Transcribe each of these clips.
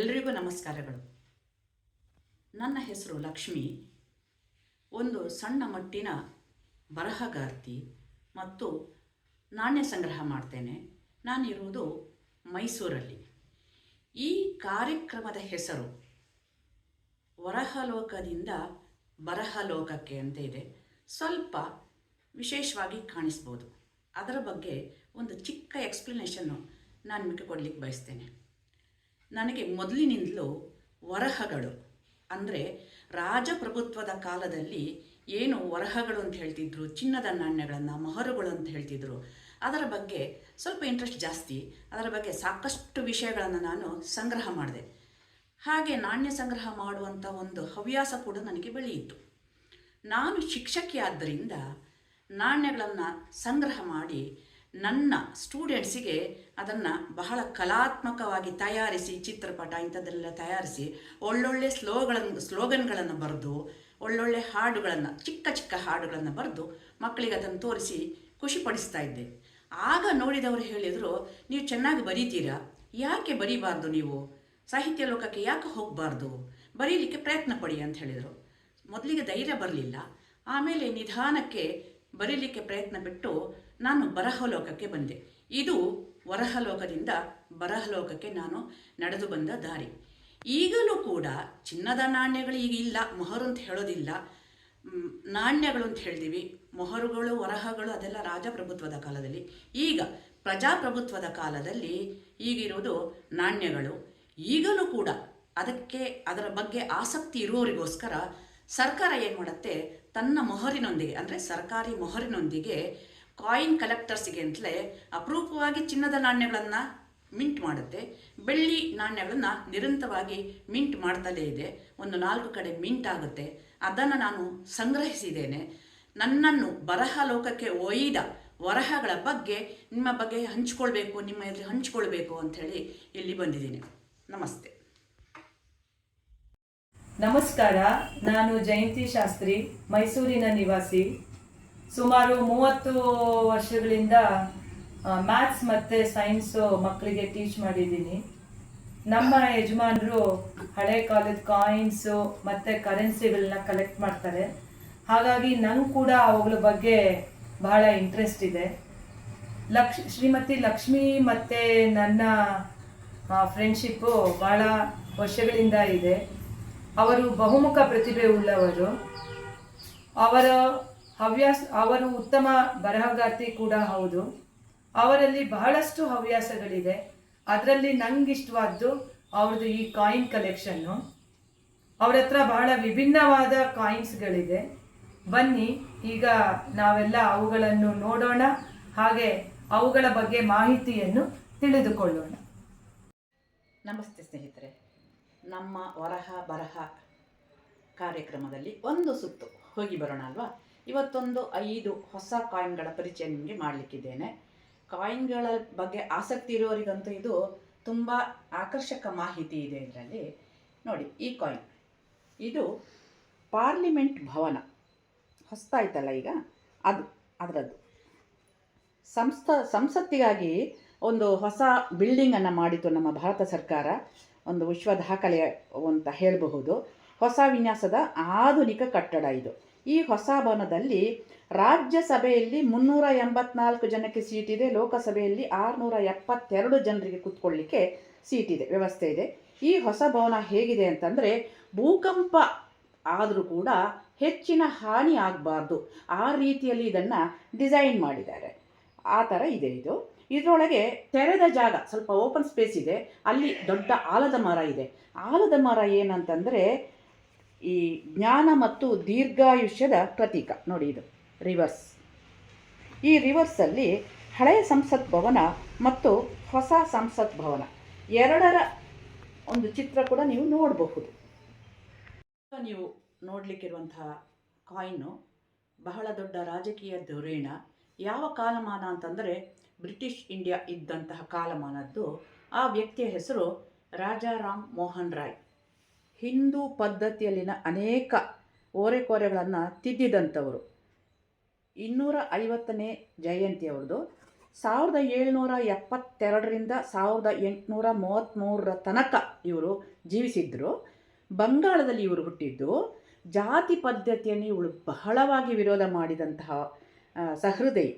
ಎಲ್ರಿಗೂ ನಮಸ್ಕಾರಗಳು. ನನ್ನ ಹೆಸರು ಲಕ್ಷ್ಮಿ. ಒಂದು ಸಣ್ಣ ಮಟ್ಟಿನ ಬರಹಗಾರ್ತಿ ಮತ್ತು ನಾಣ್ಯ ಸಂಗ್ರಹ ಮಾಡ್ತೇನೆ. ನಾನಿರುವುದು ಮೈಸೂರಲ್ಲಿ. ಈ ಕಾರ್ಯಕ್ರಮದ ಹೆಸರು ವರಹಲೋಕದಿಂದ ಬರಹಲೋಕಕ್ಕೆ ಅಂತ ಇದೆ. ಸ್ವಲ್ಪ ವಿಶೇಷವಾಗಿ ಕಾಣಿಸ್ಬೋದು. ಅದರ ಬಗ್ಗೆ ಒಂದು ಚಿಕ್ಕ ಎಕ್ಸ್ಪ್ಲನೇಷನ್ನು ನಾನು ನಿಮಗೆ ಕೊಡಲಿಕ್ಕೆ ಬಯಸ್ತೇನೆ. ನನಗೆ ಮೊದಲಿನಿಂದಲೂ ವರಹಗಳು ಅಂದರೆ ರಾಜಪ್ರಭುತ್ವದ ಕಾಲದಲ್ಲಿ ಏನು ವರಹಗಳು ಅಂತ ಹೇಳ್ತಿದ್ರು, ಚಿನ್ನದ ನಾಣ್ಯಗಳನ್ನು ಮೊಹರುಗಳು ಅಂತ ಹೇಳ್ತಿದ್ರು, ಅದರ ಬಗ್ಗೆ ಸ್ವಲ್ಪ ಇಂಟ್ರೆಸ್ಟ್ ಜಾಸ್ತಿ. ಅದರ ಬಗ್ಗೆ ಸಾಕಷ್ಟು ವಿಷಯಗಳನ್ನು ನಾನು ಸಂಗ್ರಹ ಮಾಡಿದೆ. ಹಾಗೆ ನಾಣ್ಯ ಸಂಗ್ರಹ ಮಾಡುವಂಥ ಒಂದು ಹವ್ಯಾಸ ಕೂಡ ನನಗೆ ಬೆಳೆಯಿತು. ನಾನು ಶಿಕ್ಷಕಿಯಾದ್ದರಿಂದ ನಾಣ್ಯಗಳನ್ನು ಸಂಗ್ರಹ ಮಾಡಿ ನನ್ನ ಸ್ಟೂಡೆಂಟ್ಸಿಗೆ ಅದನ್ನು ಬಹಳ ಕಲಾತ್ಮಕವಾಗಿ ತಯಾರಿಸಿ, ಚಿತ್ರಪಟ ಇಂಥದ್ದೆಲ್ಲ ತಯಾರಿಸಿ ಒಳ್ಳೊಳ್ಳೆ ಸ್ಲೋಗನ್ಗಳನ್ನು ಬರೆದು, ಒಳ್ಳೊಳ್ಳೆ ಹಾಡುಗಳನ್ನು, ಚಿಕ್ಕ ಚಿಕ್ಕ ಹಾಡುಗಳನ್ನು ಬರೆದು ಮಕ್ಕಳಿಗೆ ಅದನ್ನು ತೋರಿಸಿ ಖುಷಿಪಡಿಸ್ತಾ ಇದ್ದೆ. ಆಗ ನೋಡಿದವರು ಹೇಳಿದರು, ನೀವು ಚೆನ್ನಾಗಿ ಬರೀತೀರಾ, ಯಾಕೆ ಬರೀಬಾರ್ದು, ನೀವು ಸಾಹಿತ್ಯ ಲೋಕಕ್ಕೆ ಯಾಕೆ ಹೋಗಬಾರ್ದು, ಬರೀಲಿಕ್ಕೆ ಪ್ರಯತ್ನ ಪಡಿ ಅಂತ ಹೇಳಿದರು. ಮೊದಲಿಗೆ ಧೈರ್ಯ ಬರಲಿಲ್ಲ. ಆಮೇಲೆ ನಿಧಾನಕ್ಕೆ ಬರೀಲಿಕ್ಕೆ ಪ್ರಯತ್ನ ಬಿಟ್ಟು ನಾನು ಬರಹಲೋಕಕ್ಕೆ ಬಂದೆ. ಇದು ವರಹಲೋಕದಿಂದ ಬರಹಲೋಕಕ್ಕೆ ನಾನು ನಡೆದು ಬಂದ ದಾರಿ. ಈಗಲೂ ಕೂಡ ಚಿನ್ನದ ನಾಣ್ಯಗಳು ಈಗ ಇಲ್ಲ, ಮೊಹರು ಅಂತ ಹೇಳೋದಿಲ್ಲ, ನಾಣ್ಯಗಳು ಅಂತ ಹೇಳ್ತೀವಿ. ಮೊಹರುಗಳು, ವರಹಗಳು ಅದೆಲ್ಲ ರಾಜಪ್ರಭುತ್ವದ ಕಾಲದಲ್ಲಿ. ಈಗ ಪ್ರಜಾಪ್ರಭುತ್ವದ ಕಾಲದಲ್ಲಿ ಈಗಿರೋದು ನಾಣ್ಯಗಳು. ಈಗಲೂ ಕೂಡ ಅದರ ಬಗ್ಗೆ ಆಸಕ್ತಿ ಇರುವವರಿಗೋಸ್ಕರ ಸರ್ಕಾರ ಏನು ಮಾಡುತ್ತೆ, ತನ್ನ ಮೊಹರಿನೊಂದಿಗೆ ಅಂದರೆ ಸರ್ಕಾರಿ ಮೊಹರಿನೊಂದಿಗೆ ಕಾಯಿನ್ ಕಲೆಕ್ಟರ್ಸಿಗೆ ಅಂತಲೇ ಅಪರೂಪವಾಗಿ ಚಿನ್ನದ ನಾಣ್ಯಗಳನ್ನು ಮಿಂಟ್ ಮಾಡುತ್ತೆ. ಬೆಳ್ಳಿ ನಾಣ್ಯಗಳನ್ನು ನಿರಂತರವಾಗಿ ಮಿಂಟ್ ಮಾಡ್ತಲೇ ಇದೆ. ಒಂದು 4 ಕಡೆ ಮಿಂಟ್ ಆಗುತ್ತೆ. ಅದನ್ನು ನಾನು ಸಂಗ್ರಹಿಸಿದ್ದೇನೆ. ನನ್ನನ್ನು ಬರಹ ಲೋಕಕ್ಕೆ ಒಯ್ದ ವರಹಗಳ ಬಗ್ಗೆ ನಿಮ್ಮ ಬಗ್ಗೆ ಹಂಚ್ಕೊಳ್ಬೇಕು, ನಿಮ್ಮ ಎದುರು ಹಂಚ್ಕೊಳ್ಬೇಕು ಅಂಥೇಳಿ ಇಲ್ಲಿ ಬಂದಿದ್ದೀನಿ. ನಮಸ್ತೆ. ನಮಸ್ಕಾರ. ನಾನು ಜಯಂತಿ ಶಾಸ್ತ್ರಿ, ಮೈಸೂರಿನ ನಿವಾಸಿ. ಸುಮಾರು 30 ವರ್ಷಗಳಿಂದ ಮ್ಯಾಥ್ಸ್ ಮತ್ತು ಸೈನ್ಸು ಮಕ್ಕಳಿಗೆ ಟೀಚ್ ಮಾಡಿದ್ದೀನಿ. ನಮ್ಮ ಯಜಮಾನರು ಹಳೆ ಕಾಲದ ಕಾಯಿನ್ಸು ಮತ್ತು ಕರೆನ್ಸಿಗಳನ್ನ ಕಲೆಕ್ಟ್ ಮಾಡ್ತಾರೆ. ಹಾಗಾಗಿ ನಂಗೆ ಕೂಡ ಅವುಗಳ ಬಗ್ಗೆ ಬಹಳ ಇಂಟ್ರೆಸ್ಟ್ ಇದೆ. ಶ್ರೀಮತಿ ಲಕ್ಷ್ಮಿ ಮತ್ತು ನನ್ನ ಫ್ರೆಂಡ್ಶಿಪ್ಪು ಭಾಳ ವರ್ಷಗಳಿಂದ ಇದೆ. ಅವರು ಬಹುಮುಖ ಪ್ರತಿಭೆ ಉಳ್ಳವರು. ಅವರು ಉತ್ತಮ ಬರಹಗಾರ್ತಿ ಕೂಡ ಹೌದು. ಅವರಲ್ಲಿ ಬಹಳಷ್ಟು ಹವ್ಯಾಸಗಳಿದೆ. ಅದರಲ್ಲಿ ನಂಗಿಷ್ಟವಾದ್ದು ಅವ್ರದ್ದು ಈ ಕಾಯಿನ್ ಕಲೆಕ್ಷನ್ನು. ಅವ್ರ ಹತ್ರ ಬಹಳ ವಿಭಿನ್ನವಾದ ಕಾಯಿನ್ಸ್ಗಳಿದೆ. ಬನ್ನಿ ಈಗ ನಾವೆಲ್ಲ ಅವುಗಳನ್ನು ನೋಡೋಣ, ಹಾಗೆ ಅವುಗಳ ಬಗ್ಗೆ ಮಾಹಿತಿಯನ್ನು ತಿಳಿದುಕೊಳ್ಳೋಣ. ನಮಸ್ತೆ ಸ್ನೇಹಿತರೆ. ನಮ್ಮ ಬರಹ ಕಾರ್ಯಕ್ರಮದಲ್ಲಿ ಒಂದು ಸುತ್ತು ಹೋಗಿ ಬರೋಣ ಅಲ್ವಾ. ಇವತ್ತೊಂದು 5 ಹೊಸ ಕಾಯಿನ್ಗಳ ಪರಿಚಯ ನಿಮಗೆ ಮಾಡಲಿಕ್ಕಿದ್ದೇನೆ. ಕಾಯಿನ್ಗಳ ಬಗ್ಗೆ ಆಸಕ್ತಿ ಇರುವವರಿಗಂತೂ ಇದು ತುಂಬ ಆಕರ್ಷಕ ಮಾಹಿತಿ ಇದೆ ಇದರಲ್ಲಿ. ನೋಡಿ, ಈ ಕಾಯಿನ್ ಇದು ಪಾರ್ಲಿಮೆಂಟ್ ಭವನ ಹೊಸ್ತಾಯ್ತಲ್ಲ ಈಗ, ಅದರದ್ದು ಸಂಸತ್ತಿಗಾಗಿ ಒಂದು ಹೊಸ ಬಿಲ್ಡಿಂಗನ್ನು ಮಾಡಿತು ನಮ್ಮ ಭಾರತ ಸರ್ಕಾರ. ಒಂದು ವಿಶ್ವ ದಾಖಲೆ ಅಂತ ಹೇಳಬಹುದು. ಹೊಸ ವಿನ್ಯಾಸದ ಆಧುನಿಕ ಕಟ್ಟಡ ಇದು. ಈ ಹೊಸ ಭವನದಲ್ಲಿ ರಾಜ್ಯಸಭೆಯಲ್ಲಿ 384 ಜನಕ್ಕೆ ಸೀಟಿದೆ. ಲೋಕಸಭೆಯಲ್ಲಿ 672 ಜನರಿಗೆ ಕೂತ್ಕೊಳ್ಳಿಕ್ಕೆ ಸೀಟಿದೆ, ವ್ಯವಸ್ಥೆ ಇದೆ. ಈ ಹೊಸ ಭವನ ಹೇಗಿದೆ ಅಂತಂದರೆ, ಭೂಕಂಪ ಆದರೂ ಕೂಡ ಹೆಚ್ಚಿನ ಹಾನಿ ಆಗಬಾರ್ದು, ಆ ರೀತಿಯಲ್ಲಿ ಇದನ್ನು ಡಿಸೈನ್ ಮಾಡಿದ್ದಾರೆ. ಆ ಥರ ಇದೆ ಇದು. ಇದರೊಳಗೆ ತೆರೆದ ಜಾಗ, ಸ್ವಲ್ಪ ಓಪನ್ ಸ್ಪೇಸ್ ಇದೆ. ಅಲ್ಲಿ ದೊಡ್ಡ ಆಲದ ಮರ ಇದೆ. ಆಲದ ಮರ ಏನಂತಂದರೆ ಈ ಜ್ಞಾನ ಮತ್ತು ದೀರ್ಘಾಯುಷ್ಯದ ಪ್ರತೀಕ. ನೋಡಿ, ಇದು ರಿವರ್ಸ್. ಈ ರಿವರ್ಸಲ್ಲಿ ಹಳೆಯ ಸಂಸತ್ ಭವನ ಮತ್ತು ಹೊಸ ಸಂಸತ್ ಭವನ ಎರಡರ ಒಂದು ಚಿತ್ರ ಕೂಡ ನೀವು ನೋಡಬಹುದು. ನೀವು ನೋಡಲಿಕ್ಕಿರುವಂತಹ ಕಾಯಿನು ಬಹಳ ದೊಡ್ಡ ರಾಜಕೀಯ ಧೋರಣ. ಯಾವ ಕಾಲಮಾನ ಅಂತಂದರೆ ಬ್ರಿಟಿಷ್ ಇಂಡಿಯಾ ಇದ್ದಂತಹ ಕಾಲಮಾನದ್ದು. ಆ ವ್ಯಕ್ತಿಯ ಹೆಸರು ರಾಜಾ ರಾಮ್ ಮೋಹನ್ ರಾಯ್. ಹಿಂದೂ ಪದ್ಧತಿಯಲ್ಲಿನ ಅನೇಕ ಓರೆಕೋರೆಗಳನ್ನು ತಿದ್ದಿದಂಥವರು. 250ನೇ ಜಯಂತಿ ಅವ್ರದ್ದು. 1772ರಿಂದ 1833 ತನಕ ಇವರು ಜೀವಿಸಿದ್ರು. ಬಂಗಾಳದಲ್ಲಿ ಇವರು ಹುಟ್ಟಿದ್ದು. ಜಾತಿ ಪದ್ಧತಿಯನ್ನು ಇವಳು ಬಹಳವಾಗಿ ವಿರೋಧ ಮಾಡಿದಂತಹ ಸಹೃದಯಿ.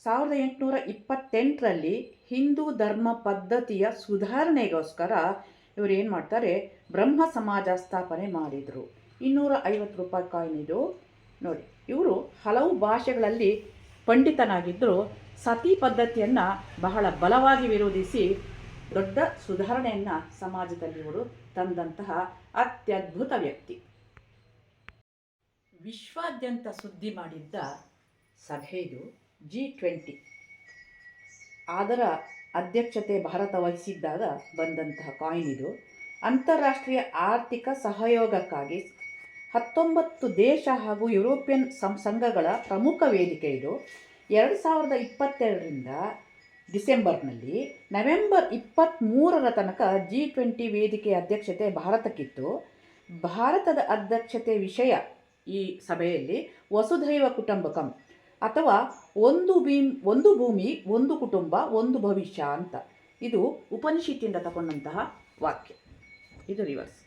1828ರಲ್ಲಿ ಹಿಂದೂ ಧರ್ಮ ಪದ್ಧತಿಯ ಸುಧಾರಣೆಗೋಸ್ಕರ ಇವರು ಏನು ಮಾಡ್ತಾರೆ, ಬ್ರಹ್ಮ ಸಮಾಜ ಸ್ಥಾಪನೆ ಮಾಡಿದರು. 250 ರೂಪಾಯಿ ಕಾಯಿನ್ ಇದು ನೋಡಿ. ಇವರು ಹಲವು ಭಾಷೆಗಳಲ್ಲಿ ಪಂಡಿತನಾಗಿದ್ದರು. ಸತಿ ಪದ್ಧತಿಯನ್ನು ಬಹಳ ಬಲವಾಗಿ ವಿರೋಧಿಸಿ ದೊಡ್ಡ ಸುಧಾರಣೆಯನ್ನು ಸಮಾಜದಲ್ಲಿ ಇವರು ತಂದಂತಹ ಅತ್ಯದ್ಭುತ ವ್ಯಕ್ತಿ. ವಿಶ್ವಾದ್ಯಂತ ಸುದ್ದಿ ಮಾಡಿದ್ದ ಸಭೆ ಇದು G20. ಅದರ ಅಧ್ಯಕ್ಷತೆ ಭಾರತ ವಹಿಸಿದ್ದಾಗ ಬಂದಂತಹ ಕಾಯಿನ್ ಇದು. ಅಂತಾರಾಷ್ಟ್ರೀಯ ಆರ್ಥಿಕ ಸಹಯೋಗಕ್ಕಾಗಿ 19 ದೇಶ ಹಾಗೂ ಯುರೋಪಿಯನ್ ಸಂಘಗಳ ಪ್ರಮುಖ ವೇದಿಕೆ ಇದು. 2022ರಿಂದ ಡಿಸೆಂಬರ್ನಲ್ಲಿ ನವೆಂಬರ್ 23ರ ತನಕ G20 ವೇದಿಕೆಯ ಅಧ್ಯಕ್ಷತೆ ಭಾರತಕ್ಕಿತ್ತು. ಭಾರತದ ಅಧ್ಯಕ್ಷತೆ ವಿಷಯ ಈ ಸಭೆಯಲ್ಲಿ ವಸುಧೈವ ಕುಟುಂಬಕಂ ಅಥವಾ ಒಂದು ಭೂಮಿ ಒಂದು ಕುಟುಂಬ ಒಂದು ಭವಿಷ್ಯ ಅಂತ. ಇದು ಉಪನಿಷತ್ತಿಂದ ತಗೊಂಡಂತಹ ವಾಕ್ಯ. ಇದು reverse.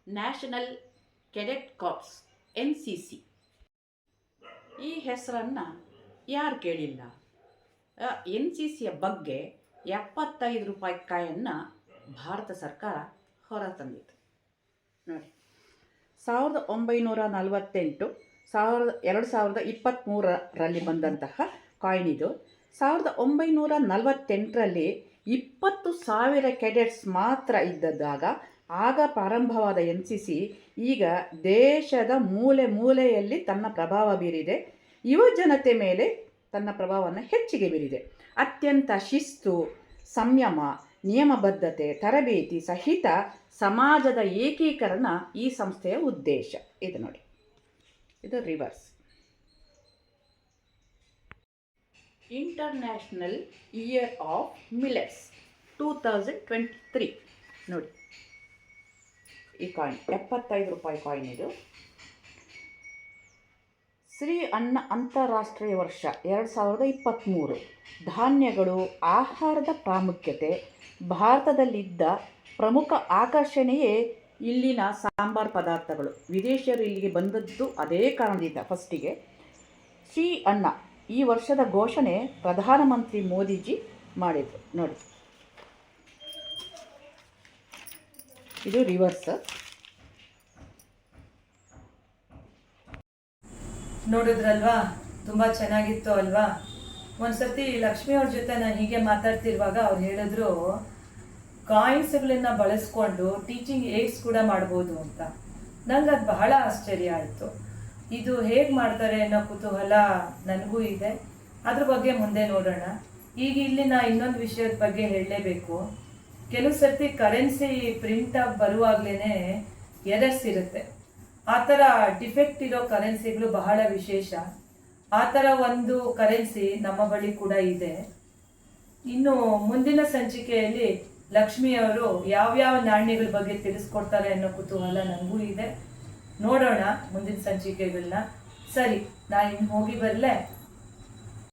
National cadet corps NCC. ಈ ಹೆಸರನ್ನು ಯಾರು ಕೇಳಿಲ್ಲ. NCCಯ ಬಗ್ಗೆ 75 ರೂಪಾಯಿ ಕಾಯನ್ನು ಭಾರತ ಸರ್ಕಾರ ಹೊರತಂದಿತು ನೋಡಿ. 1948 2023ರಲ್ಲಿ ಬಂದಂತಹ ಕಾಯಿನ್ ಇದು. 1948ರಲ್ಲಿ 20,000 ಕೆಡೆಟ್ಸ್ ಮಾತ್ರ ಇದ್ದಾಗ ಆಗ ಪ್ರಾರಂಭವಾದ NCC ಈಗ ದೇಶದ ಮೂಲೆ ಮೂಲೆಯಲ್ಲಿ ತನ್ನ ಪ್ರಭಾವ ಬೀರಿದೆ. ಯುವ ಜನತೆ ಮೇಲೆ ತನ್ನ ಪ್ರಭಾವವನ್ನು ಹೆಚ್ಚಿಗೆ ಬೀರಿದೆ. ಅತ್ಯಂತ ಶಿಸ್ತು, ಸಂಯಮ, ನಿಯಮಬದ್ಧತೆ, ತರಬೇತಿ ಸಹಿತ ಸಮಾಜದ ಏಕೀಕರಣ ಈ ಸಂಸ್ಥೆಯ ಉದ್ದೇಶ. ಇದು ನೋಡಿ, ಇದು reverse. International year of millets 2023 ನೋಡಿ. ಈ ಕಾಯಿನ್ 75 ರೂಪಾಯಿ ಕಾಯಿನ್ ಇದು. ಶ್ರೀ ಅನ್ನ ಅಂತಾರಾಷ್ಟ್ರೀಯ ವರ್ಷ 2023. ಧಾನ್ಯಗಳು, ಆಹಾರದ ಪ್ರಾಮುಖ್ಯತೆ. ಭಾರತದಲ್ಲಿದ್ದ ಪ್ರಮುಖ ಆಕರ್ಷಣೆಯೇ ಇಲ್ಲಿನ ಸಾಂಬಾರ್ ಪದಾರ್ಥಗಳು. ವಿದೇಶಿಯರು ಇಲ್ಲಿಗೆ ಬಂದದ್ದು ಅದೇ ಕಾರಣದಿಂದ. ಫಸ್ಟಿಗೆ ಶ್ರೀ ಅನ್ನ ಈ ವರ್ಷದ ಘೋಷಣೆ ಪ್ರಧಾನಮಂತ್ರಿ ಮೋದಿಜಿ ಮಾಡಿದರು ನೋಡಿ. ಇದು ರಿವರ್ಸ್. ನೋಡಿದ್ರಲ್ವಾ, ತುಂಬ ಚೆನ್ನಾಗಿತ್ತು ಅಲ್ವಾ. ಒಂದ್ಸತಿ ಲಕ್ಷ್ಮಿ ಅವ್ರ ಜೊತೆ ನಾನು ಹೀಗೆ ಮಾತಾಡ್ತಿರುವಾಗ ಅವ್ರು ಹೇಳಿದ್ರು ಕಾಯಿನ್ಸ್ಗಳನ್ನ ಬಳಸ್ಕೊಂಡು ಟೀಚಿಂಗ್ ಏಡ್ಸ್ ಕೂಡ ಮಾಡ್ಬೋದು ಅಂತ. ನಂಗೆ ಅದು ಬಹಳ ಆಶ್ಚರ್ಯ ಆಯಿತು. ಇದು ಹೇಗೆ ಮಾಡ್ತಾರೆ ಅನ್ನೋ ಕುತೂಹಲ ನನಗೂ ಇದೆ. ಅದ್ರ ಬಗ್ಗೆ ಮುಂದೆ ನೋಡೋಣ. ಈಗ ಇಲ್ಲಿ ನಾ ಇನ್ನೊಂದು ವಿಷಯದ ಬಗ್ಗೆ ಹೇಳಲೇಬೇಕು. ಕೆಲವು ಸರ್ತಿ ಕರೆನ್ಸಿ ಪ್ರಿಂಟ್ ಆಗಿ ಬರುವಾಗಲೇ ಎರರ್ಸ್ ಇರುತ್ತೆ. ಆ ಥರ ಡಿಫೆಕ್ಟ್ ಇರೋ ಕರೆನ್ಸಿಗಳು ಬಹಳ ವಿಶೇಷ. ಆ ಥರ ಒಂದು ಕರೆನ್ಸಿ ನಮ್ಮ ಬಳಿ ಕೂಡ ಇದೆ. ಇನ್ನು ಮುಂದಿನ ಸಂಚಿಕೆಯಲ್ಲಿ ಲಕ್ಷ್ಮಿಯವರು ಯಾವ್ಯಾವ ನಾಣ್ಯಗಳ ಬಗ್ಗೆ ತಿಳಿಸ್ಕೊಡ್ತಾರೆ ಅನ್ನೋ ಕುತೂಹಲ ನನಗೂ ಇದೆ. ನೋಡೋಣ ಮುಂದಿನ ಸಂಚಿಕೆಗಳನ್ನ. ಸರಿ, ನಾನು ಇನ್ನು ಹೋಗಿ ಬರಲೇ.